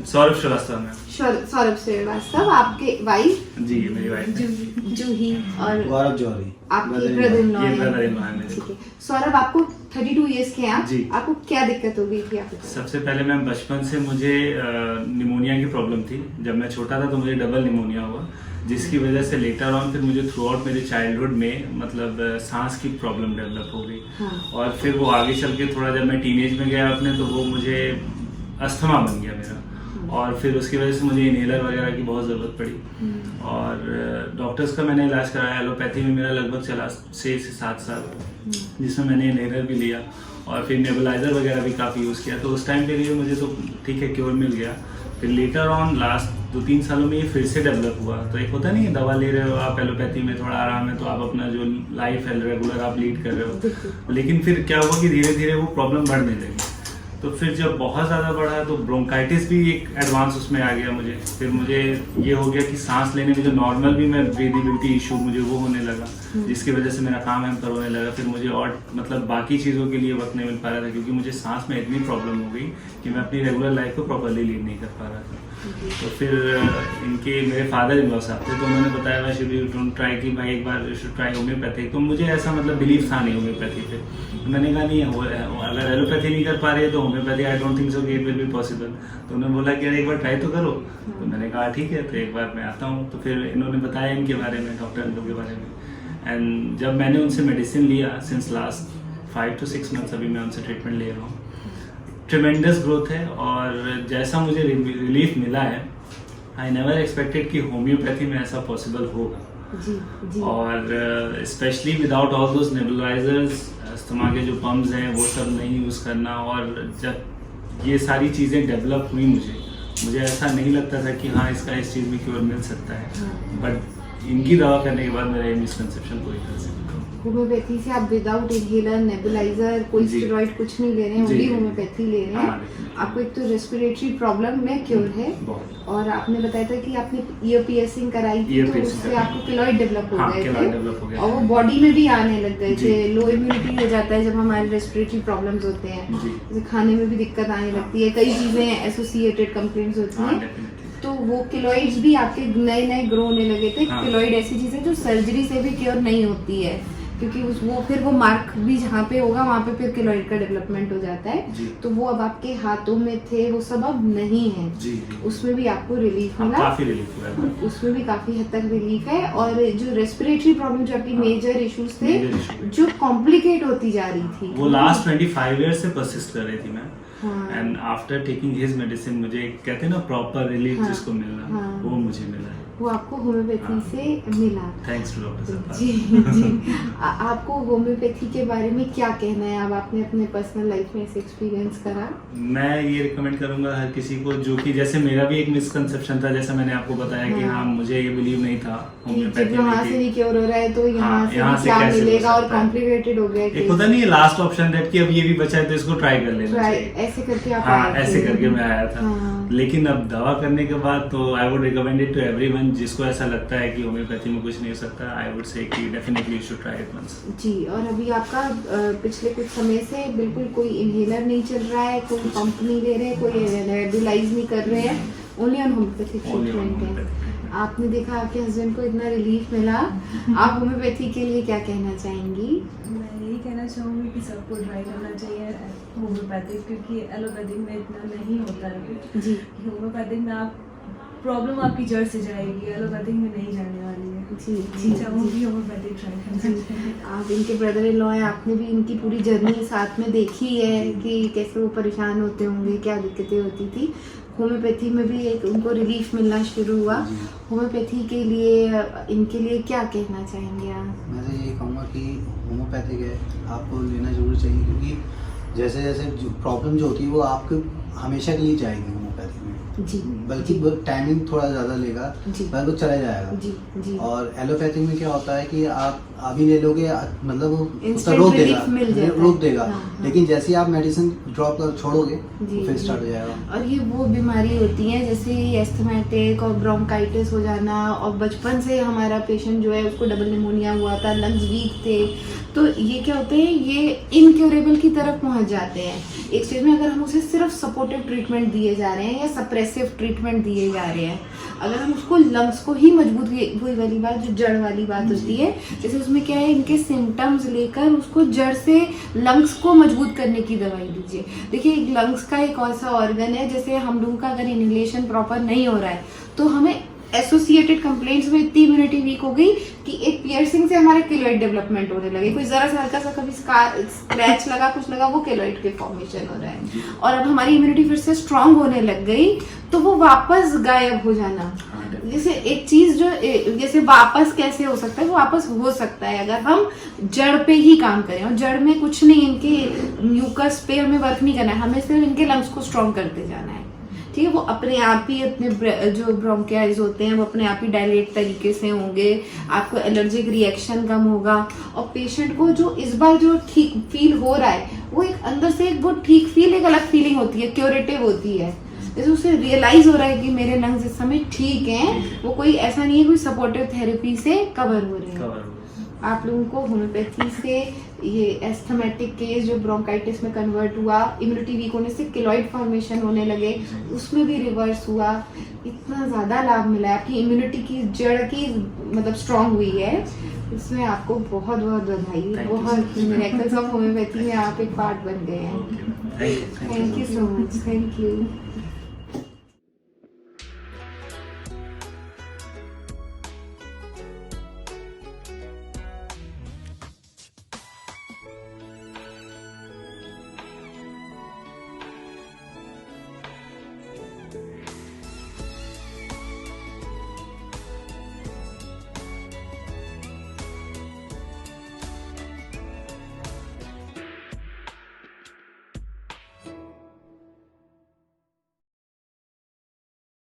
सौरभ श्रीवास्तव में। सौरभ श्रीवास्तव, आपके वाइफ? जी मेरी वाइफ जूही और गौरव जौहरी आपके ब्रदर इन लॉ ये है। ब्रदर इन लॉ है मेरे। ठीक है। सौरभ, आपको 32 इयर्स के हैं जी। आपको क्या दिक्कत हो गई थी आपको? सबसे पहले मैम बचपन से मुझे निमोनिया की प्रॉब्लम थी। जब मैं छोटा था तो मुझे डबल निमोनिया हुआ, जिसकी वजह से लेटर ऑन फिर मुझे थ्रू आउट मेरे चाइल्डहुड में मतलब सांस की प्रॉब्लम डेवलप हो गई। हाँ। और फिर वो आगे चल के थोड़ा जब मैं टीनेज में गया अपने, तो वो मुझे अस्थमा बन गया मेरा, और फिर उसकी वजह से मुझे इनहेलर वगैरह की बहुत ज़रूरत पड़ी। और डॉक्टर्स का मैंने इलाज कराया, एलोपैथी में मेरा लगभग चला 6 से 7 साल, जिसमें मैंने इनहेलर भी लिया और फिर नेबुलाइजर वगैरह भी काफ़ी यूज़ किया। तो उस टाइम के लिए मुझे तो ठीक है क्योर मिल गया। फिर लेटर ऑन लास्ट 2-3 सालों में ये फिर से डेवलप हुआ। तो एक होता नहीं है, दवा ले रहे हो आप एलोपैथी में, थोड़ा आराम है तो आप अपना जो लाइफ है रेगुलर आप लीड कर रहे हो, लेकिन फिर क्या हुआ कि धीरे धीरे वो प्रॉब्लम बढ़ने लगी। तो फिर जब बहुत ज़्यादा बढ़ा तो ब्रोंकाइटिस भी एक एडवांस उसमें आ गया मुझे। फिर मुझे ये हो गया कि सांस लेने में जो नॉर्मल भी मैं ब्रीदिबिलिटी इशू मुझे वो होने लगा, जिसकी वजह से मेरा काम हैम्पर होने लगा। फिर मुझे और मतलब बाकी चीज़ों के लिए वक्त नहीं मिल पा रहा था, क्योंकि मुझे सांस में इतनी प्रॉब्लम हो गई कि मैं अपनी रेगुलर लाइफ को प्रॉपरली लीड नहीं कर पा रहा था। तो फिर इनके मेरे फादर इन लॉ साहब थे, तो उन्होंने बताया मैं शुड यू डोंट ट्राई कि भाई एक बार शुड ट्राई होम्योपैथिक। तो मुझे ऐसा मतलब बिलीव था नहीं होम्योपैथी पे। तो मैंने कहा नहीं, अगर एलोपैथी नहीं कर पा रहे तो homeopathy I don't think so कि इट विल बी पॉसिबल। तो उन्होंने बोला कि अरे एक बार ट्राई तो करो। तो मैंने कहा ठीक है, तो एक बार मैं आता हूँ। तो फिर इन्होंने बताया इनके बारे में, डॉक्टर इन लोग के बारे में। एंड जब मैंने उनसे मेडिसिन लिया सिंस लास्ट 5 to 6 months अभी मैं उनसे ट्रीटमेंट ले रहा हूँ, ट्रिमेंडस ग्रोथ है। और जैसा मुझे रिलीफ मिला है, आई नेवर एक्सपेक्टेड कि होम्योपैथी में ऐसा पॉसिबल होगा। जी, जी। और specially without all those nebulisers, asthma के जो पम्प्स हैं वो सब नहीं यूज़ करना। और जब ये सारी चीज़ें डेवलप हुई मुझे ऐसा नहीं लगता था कि हाँ इसका इस चीज़ में क्योर मिल सकता है। बट इनकी दवा करने के बाद मेरा ये मिसकंसेप्शन पूरी तरह से होम्योपैथी से आप विदाउट इनहेलर, नेबुलाइजर, कोई स्टेरॉइड कुछ नहीं ले रहे हैं, ओनली होम्योपैथी ले रहे हैं। आपको एक तो रेस्पिरेटरी प्रॉब्लम में क्योर है, और आपने बताया था कि आपने ईयर पियर्सिंग कराई थी, तो उससे आपको केलॉइड डेवलप हो गए थे और वो बॉडी में भी आने लग गए थे। लो इम्यूनिटी हो जाता है जब हमारे रेस्पिरेटरी प्रॉब्लम्स होते हैं, जैसे खाने में भी दिक्कत आने लगती है, कई चीजें एसोसिएटेड कंप्लेंट्स होती हैं। तो वो केलॉइड्स भी आपके नए नए ग्रो होने लगे थे। केलॉइड ऐसी चीज है जो सर्जरी से भी क्योर नहीं होती है, क्योंकि वो फिर वो मार्क भी जहाँ पे होगा वहाँ पे फिर केलॉइड का डेवलपमेंट हो जाता है। तो वो अब आपके हाथों में थे, वो सब अब नहीं है। उसमें भी आपको रिलीफ मिला, काफी रिलीफ हुआ, उसमें भी काफी हद तक रिलीफ है। और जो रेस्पिरेटरी प्रॉब्लम जो आपकी मेजर इश्यूज थे, जो कॉम्प्लिकेट होती जा रही थी, वो लास्ट 25 ईयर्स से परसिस्ट कर रही थी मैं। And after taking his medicine मुझे कहते हैं ना प्रॉपर रिलीफ जिसको मिलना, वो मुझे मिला है। वो आपको होम्योपैथी से मिला। थैंक्स टू डॉक्टर साहब। जी जी। आपको होम्योपैथी के बारे में क्या कहना है? अब आपने अपने पर्सनल लाइफ में ऐसे एक्सपीरियंस करा। मैं ये रिकमेंड करूंगा हर किसी को, जो कि जैसे मेरा भी एक मिसकंसेप्शन था, जैसा मैंने आपको बताया कि हाँ मुझे ये बिलीव नहीं था होम्योपैथी में यहाँ से नहीं क्योर हो रहा है तो यहाँ से क्या कैसे मिलेगा, और कॉम्प्लिकेटेड हो गया। एक होता नहीं लास्ट ऑप्शन दैट कि अब ये भी बचा है तो इसको ट्राई कर लेना चाहिए। ऐसे करके आप हाँ ऐसे करके मैं आया था। लेकिन अब दवा करने के बाद तो I would recommend it to everyone जिसको ऐसा लगता है कि होम्योपैथी में कुछ नहीं हो सकता। आई वुड से कि definitely you should try it once. जी। और अभी आपका पिछले कुछ समय से बिल्कुल कोई इनहेलर नहीं चल रहा है, कोई पंप नहीं ले रहे, कोई नेबुलाइज नहीं कर रहे हैं, ओनली ऑन होम्योपैथी ट्रीटमेंट है। आपने देखा आपके हस्बैंड को इतना रिलीफ मिला, आप होम्योपैथी के लिए क्या कहना चाहेंगी? मैं यही कहना चाहूँगी कि सबको ट्राई करना चाहिए होम्योपैथिक, क्योंकि एलोपैथिक में इतना नहीं होता है जी। होम्योपैथिक में आप प्रॉब्लम आपकी जड़ से जाएगी, एलोपैथिक में नहीं जाने वाली है। जी जी चाहूँगी होम्योपैथिक ट्राई करना चाहिए। आप इनके ब्रदर इन लॉ हैं, आपने भी इनकी पूरी जर्नी साथ में देखी है कि कैसे वो परेशान होते होंगे, क्या दिक्कतें होती थी। होम्योपैथी में भी एक उनको रिलीफ मिलना शुरू हुआ। होम्योपैथी के लिए इनके लिए क्या कहना चाहेंगे आप? मैं तो यही कहूँगा कि होम्योपैथिक है, आपको लेना जरूर चाहिए, क्योंकि जैसे जैसे प्रॉब्लम जो होती है वो आपको हमेशा के लिए जाएगी होम्योपैथी में। जी। बल्कि टाइमिंग थोड़ा ज़्यादा लेगा, पर वो चला जाएगा। जी जी। और एलोपैथिक में क्या होता है कि आप अभी ले लोगे मतलब उसका Instant रोक देगा, relief मिल जाता है। रोक देगा। हाँ, हाँ। लेकिन जैसे ही आप मेडिसिन ड्रॉप कर छोड़ोगे जी, तो फिर जी। स्टार्ट हो जाएगा। और ये वो बीमारी होती है जैसे एस्थमेटिक और ब्रोंकाइटिस हो जाना, और बचपन से हमारा पेशेंट जो है उसको डबल निमोनिया हुआ था, लंग्स वीक थे, तो ये क्या होते हैं, ये इनक्योरेबल की तरफ पहुंच जाते हैं। एक स्टेज में अगर हम उसे सिर्फ सपोर्टिव ट्रीटमेंट दिए जा रहे हैं या सप्रेसिव ट्रीटमेंट दिए जा रहे हैं, अगर हम उसको लंग्स को ही मजबूत, वही वाली बात जो जड़ वाली बात होती है, जैसे उसमें क्या है, इनके सिम्टम्स लेकर उसको जड़ से लंग्स को मजबूत करने की दवाई दीजिए। देखिए एक लंग्स का एक ऐसा ऑर्गन है, जैसे हम लोगों का अगर इनहेलेशन प्रॉपर नहीं हो रहा है तो हमें एसोसिएटेड कंप्लेंट्स में इतनी इम्यूनिटी वीक हो गई कि एक पियर्सिंग से हमारे केलोइड डेवलपमेंट होने लगे, कोई जरा सा हल्का सा कभी स्क्रैच लगा, कुछ लगा, वो केलोइड के फॉर्मेशन हो रहा है। और अब हमारी इम्यूनिटी फिर से स्ट्रांग होने लग गई तो वो वापस गायब हो जाना। जैसे एक चीज जो जैसे वापस कैसे हो सकता है, वो वापस हो सकता है अगर हम जड़ पे ही काम करें, और जड़ में कुछ नहीं, इनके म्यूकस पे हमें वर्क नहीं करना है, हमें सिर्फ इनके लंग्स को स्ट्रांग करते जाना है। ठीक है, वो अपने आप ही अपने जो ब्रोंकियाइज होते हैं वो अपने आप ही डायलेट तरीके से होंगे, आपको एलर्जिक रिएक्शन कम होगा, और पेशेंट को जो इस बार जो ठीक फील हो रहा है वो एक अंदर से एक वो ठीक फील, एक अलग फीलिंग होती है, क्योरेटिव होती है। जैसे उसे रियलाइज हो रहा है कि मेरे लंग्स इस समय ठीक हैं, वो कोई ऐसा नहीं है कोई सपोर्टिव थेरेपी से कवर हो रहे हैं। आप लोगों को होम्योपैथी से ये एस्थमेटिक केस जो ब्रोंकाइटिस में कन्वर्ट हुआ, इम्यूनिटी वीक होने से केलॉइड फॉर्मेशन होने लगे, उसमें भी रिवर्स हुआ, इतना ज़्यादा लाभ मिला है, आपकी इम्यूनिटी की जड़ की मतलब स्ट्रांग हुई है, इसमें आपको बहुत बहुत बधाई। बहुत मिरेकल्स ऑफ होम्योपैथी में आप एक पार्ट बन गए हैं। Thank you so much, thank you.